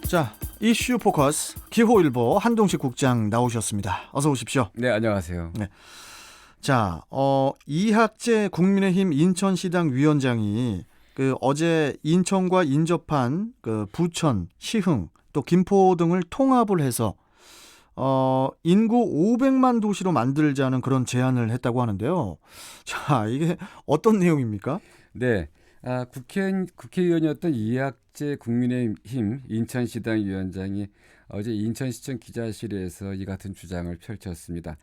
자, 이슈 포커스 기호일보 한동식 국장 나오셨습니다. 어서 오십시오. 네, 안녕하세요. 네. 자, 이학재 국민의힘 인천시당 위원장이 어제 인천과 인접한 부천, 시흥, 또 김포 등을 통합을 해서 인구 500만 도시로 만들자는 그런 제안을 했다고 하는데요. 자, 이게 어떤 내용입니까? 네, 국회의원이었던 이학재 국민의힘 인천시당 위원장이 어제 인천시청 기자실에서 이 같은 주장을 펼쳤습니다.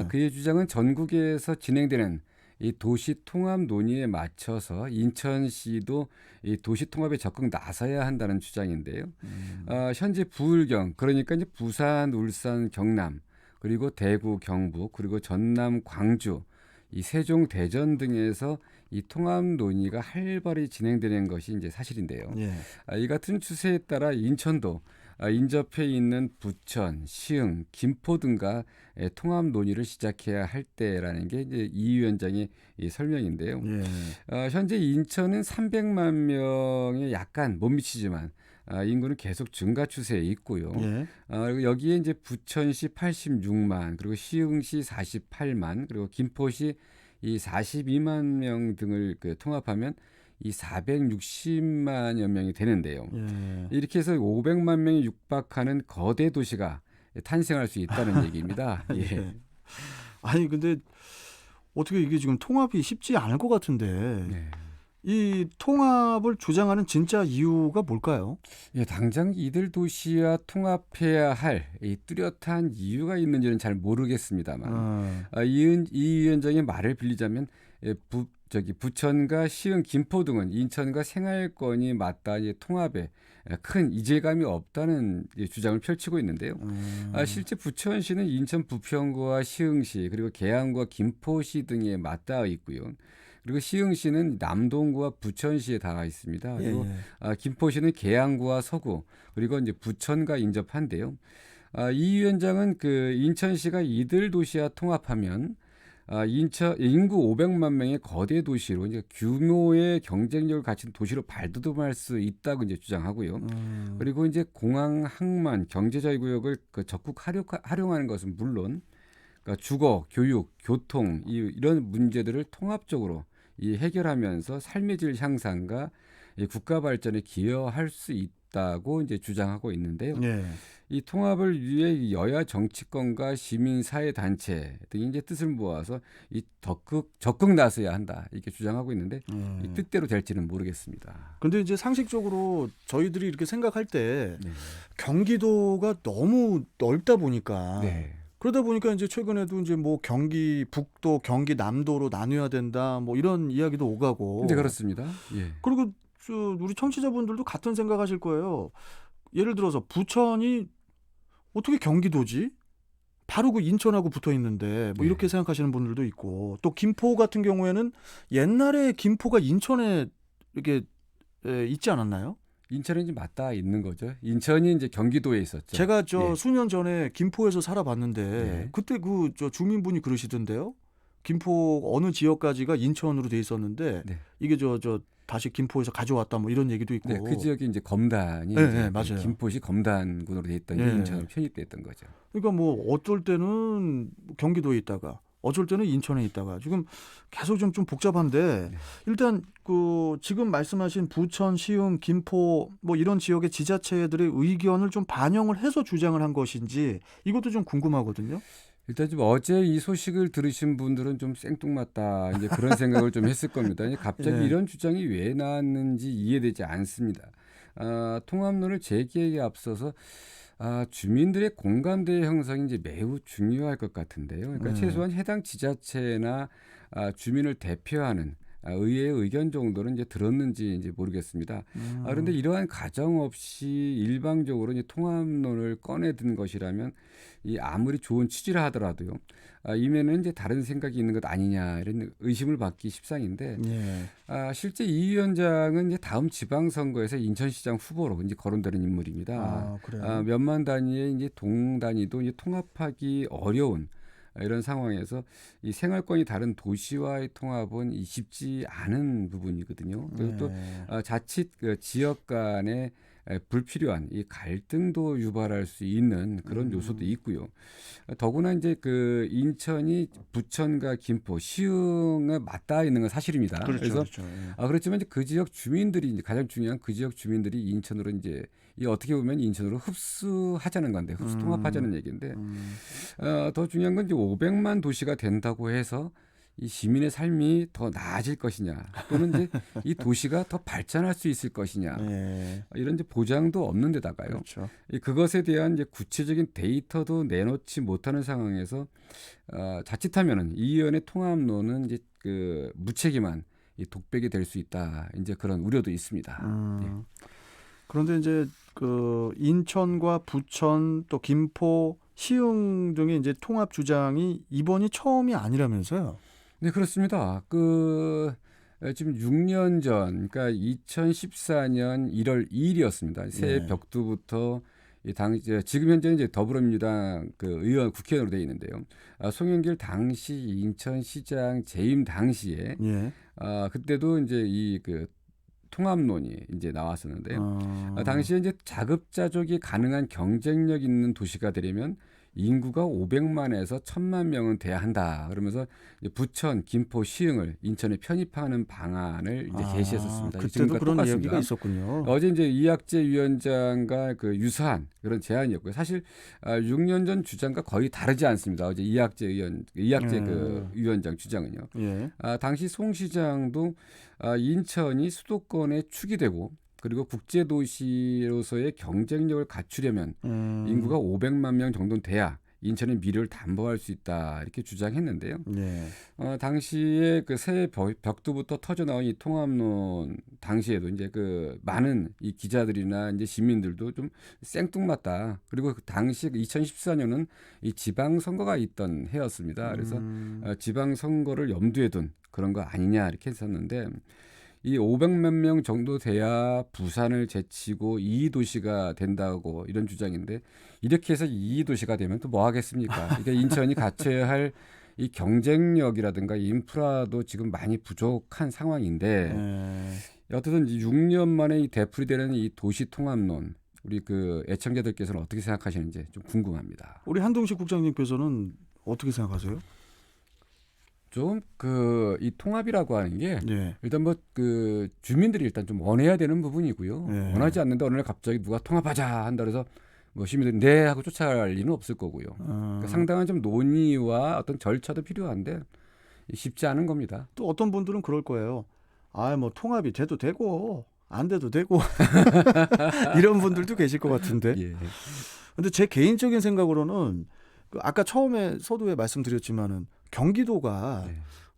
그의 주장은 전국에서 진행되는 이 도시 통합 논의에 맞춰서 인천시도 이 도시 통합에 적극 나서야 한다는 주장인데요. 현재 부울경, 그러니까 이제 부산, 울산, 경남, 그리고 대구, 경북, 그리고 전남, 광주, 이 세종, 대전 등에서 이 통합 논의가 활발히 진행되는 것이 이제 사실인데요. 예. 이 같은 추세에 따라 인천도 인접해 있는 부천, 시흥, 김포 등과 통합 논의를 시작해야 할 때라는 게 이제 이 위원장의 이 설명인데요. 예. 현재 인천은 300만 명에 약간 못 미치지만 인구는 계속 증가 추세에 있고요. 예. 그리고 여기에 이제 부천시 86만, 그리고 시흥시 48만, 그리고 김포시 이 42만 명 등을 통합하면 이 460만여 명이 되는데요. 예. 이렇게 해서 500만 명이 육박하는 거대 도시가 탄생할 수 있다는 얘기입니다. 예. 예. 아니 근데 어떻게 이게 지금 통합이 쉽지 않을 것 같은데 네. 이 통합을 주장하는 진짜 이유가 뭘까요? 예, 당장 이들 도시와 통합해야 할 이 뚜렷한 이유가 있는지는 잘 모르겠습니다만 이 위원장의 말을 빌리자면 부천과 시흥, 김포 등은 인천과 생활권이 맞닿아 통합에 큰 이질감이 없다는 주장을 펼치고 있는데요. 실제 부천시는 인천 부평구와 시흥시, 그리고 계양구와 김포시 등에 맞닿아 있고요. 그리고 시흥시는 남동구와 부천시에 닿아 있습니다. 그리고 김포시는 계양구와 서구, 그리고 이제 부천과 인접한데요. 이 위원장은 인천시가 이들 도시와 통합하면 인천 인구 500만 명의 거대 도시로 이제 규모의 경쟁력을 갖춘 도시로 발돋움할 수 있다고 이제 주장하고요. 그리고 이제 공항, 항만, 경제자유구역을 적극 활용하는 것은 물론, 그러니까 주거, 교육, 교통 이런 문제들을 통합적으로 해결하면서 삶의 질 향상과 이 국가 발전에 기여할 수 있다고 이제 주장하고 있는데요. 예. 이 통합을 위해 여야 정치권과 시민사회 단체 등이 이제 뜻을 모아서 적극 나서야 한다 이렇게 주장하고 있는데 이 뜻대로 될지는 모르겠습니다. 근데 이제 상식적으로 저희들이 이렇게 생각할 때 네. 경기도가 너무 넓다 보니까 네. 그러다 보니까 이제 최근에도 이제 뭐 경기 북도, 경기 남도로 나눠야 된다 뭐 이런 이야기도 오가고. 네, 그렇습니다. 예. 그리고 우리 청취자분들도 같은 생각하실 거예요. 예를 들어서 부천이 어떻게 경기도지? 바로 그 인천하고 붙어 있는데 뭐 이렇게 생각하시는 분들도 있고, 또 김포 같은 경우에는 옛날에 김포가 인천에 이렇게 있지 않았나요? 인천이 이제 맞닿아 있는 거죠. 인천이 이제 경기도에 있었죠. 제가 예. 수년 전에 김포에서 살아봤는데 네. 그때 주민분이 그러시던데요. 김포 어느 지역까지가 인천으로 돼 있었는데 네. 이게 다시 김포에서 가져왔다 뭐 이런 얘기도 있고. 네, 그 지역이 이제 검단이 네, 이제 네, 맞아요. 김포시 검단군으로 돼 있던 게 네. 인천으로 편입됐던 거죠. 그러니까 뭐 어쩔 때는 경기도에 있다가 어쩔 때는 인천에 있다가 지금 계속 좀 복잡한데 일단 지금 말씀하신 부천, 시흥, 김포 뭐 이런 지역의 지자체들의 의견을 좀 반영을 해서 주장을 한 것인지 이것도 좀 궁금하거든요. 일단 좀 어제 이 소식을 들으신 분들은 좀 생뚱맞다 이제 그런 생각을 좀 했을 겁니다. 갑자기 네. 이런 주장이 왜 나왔는지 이해되지 않습니다. 통합론을 제기하기에 앞서서 주민들의 공감대 형성이 이제 매우 중요할 것 같은데요. 그러니까 최소한 해당 지자체나 주민을 대표하는 의회의 의견 정도는 이제 들었는지 이제 모르겠습니다. 그런데 이러한 가정 없이 일방적으로 이제 통합론을 꺼내든 것이라면 아무리 좋은 취지라 하더라도요. 이면은 이제 다른 생각이 있는 것 아니냐 이런 의심을 받기 십상인데 실제 이 위원장은 이제 다음 지방선거에서 인천시장 후보로 이제 거론되는 인물입니다. 그래요? 몇만 단위의 이제 동 단위도 이제 통합하기 어려운 이런 상황에서 이 생활권이 다른 도시와의 통합은 쉽지 않은 부분이거든요. 그리고 또 자칫 지역 간의 불필요한 이 갈등도 유발할 수 있는 그런 요소도 있고요. 더구나 이제 그 인천이 부천과 김포, 시흥에 맞닿아 있는 건 사실입니다. 그렇죠, 그래서 그렇죠. 예. 그렇지만 이제 그 지역 주민들이 이제 가장 중요한 그 지역 주민들이 인천으로 이제 이 어떻게 보면 인천으로 흡수하자는 건데 흡수 통합하자는 얘기인데 더 중요한 건 이제 500만 도시가 된다고 해서 이 시민의 삶이 더 나아질 것이냐 또는 이제 이 도시가 더 발전할 수 있을 것이냐 예. 이런 이제 보장도 없는 데다가요. 그렇죠. 그것에 대한 이제 구체적인 데이터도 내놓지 못하는 상황에서 자칫하면은 이 의원의 통합론은 이제 그 무책임한 이 독백이 될 수 있다. 이제 그런 우려도 있습니다. 예. 그런데 이제 그 인천과 부천 또 김포, 시흥 등의 이제 통합 주장이 이번이 처음이 아니라면서요? 네, 그렇습니다. 그 지금 6년 전, 그러니까 2014년 1월 2일이었습니다. 새해 네. 벽두부터 지금 현재는 이제 더불어민주당 그 의원 국회의원으로 되어 있는데요. 송영길 당시 인천시장 재임 당시에 예. 그때도 이제 이 그 통합론이 이제 나왔었는데요. 당시에 이제 자급자족이 가능한 경쟁력 있는 도시가 되려면 인구가 500만에서 1000만 명은 돼야 한다. 그러면서 이제 부천, 김포, 시흥을 인천에 편입하는 방안을 이제 제시했었습니다. 그때도 지금과 그런 똑같습니다. 이야기가 있었군요. 어제 이제 이학재 위원장과 그 유사한 그런 제안이었고요. 사실 6년 전 주장과 거의 다르지 않습니다. 어제 이학재 그 위원장 주장은요. 예. 당시 송 시장도 인천이 수도권의 축이 되고 그리고 국제도시로서의 경쟁력을 갖추려면 인구가 500만 명 정도는 돼야 인천의 미래를 담보할 수 있다 이렇게 주장했는데요. 예. 당시에 그 새해 벽두부터 터져 나온 이 통합론 당시에도 이제 그 많은 이 기자들이나 이제 시민들도 좀 생뚱맞다. 그리고 그 당시 2014년은 이 지방선거가 있던 해였습니다. 그래서 지방선거를 염두에 둔 그런 거 아니냐 이렇게 했었는데. 이 500만 명 정도 돼야 부산을 제치고 2위 도시가 된다고 이런 주장인데 이렇게 해서 2위 도시가 되면 또 뭐 하겠습니까? 이게 인천이 갖춰야 할 이 경쟁력이라든가 인프라도 지금 많이 부족한 상황인데 어쨌든 6년 만에 이 되풀이되는 이 도시 통합론 우리 그 애청자들께서는 어떻게 생각하시는지 좀 궁금합니다. 우리 한동식 국장님께서는 어떻게 생각하세요? 좀 이 통합이라고 하는 게 예. 일단 뭐 그 주민들이 일단 좀 원해야 되는 부분이고요. 예. 원하지 않는데 어느 날 갑자기 누가 통합하자 한다 그래서 뭐 시민들이 네 하고 쫓아갈 리는 없을 거고요. 그러니까 상당한 좀 논의와 어떤 절차도 필요한데 쉽지 않은 겁니다. 또 어떤 분들은 그럴 거예요. 뭐 통합이 돼도 되고 안 돼도 되고 이런 분들도 계실 것 같은데. 예. 근데 제 개인적인 생각으로는 그 아까 처음에 서두에 말씀드렸지만은 경기도가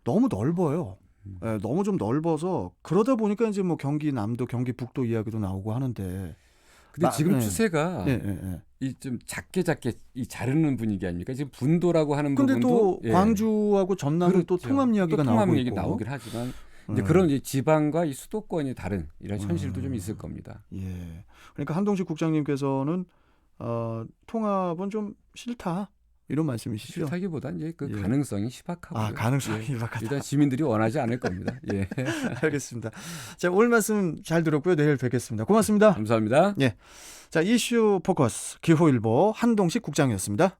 너무 넓어요. 예, 너무 좀 넓어서 그러다 보니까 이제 뭐 경기 남도, 경기 북도 이야기도 나오고 하는데. 근데 지금 예. 추세가 이 좀 작게 이 자르는 분위기 아닙니까? 지금 분도라고 하는 근데 부분도 또 광주하고 전남은 또 그렇죠. 통합 이야기가 또 나오고 통합 얘기 있고. 나오긴 하지만 이제 그런 이제 지방과 이 수도권이 다른 이런 현실도 좀 있을 겁니다. 예. 그러니까 한동식 국장님께서는 통합은 좀 싫다 이런 말씀이시죠? 싫다기보단 이제 그 예. 가능성이 희박하고요. 가능성이 희박하다. 일단 시민들이 원하지 않을 겁니다. 예. 알겠습니다. 자, 오늘 말씀 잘 들었고요. 내일 뵙겠습니다. 고맙습니다. 감사합니다. 자, 이슈 포커스 기호일보 한동식 국장이었습니다.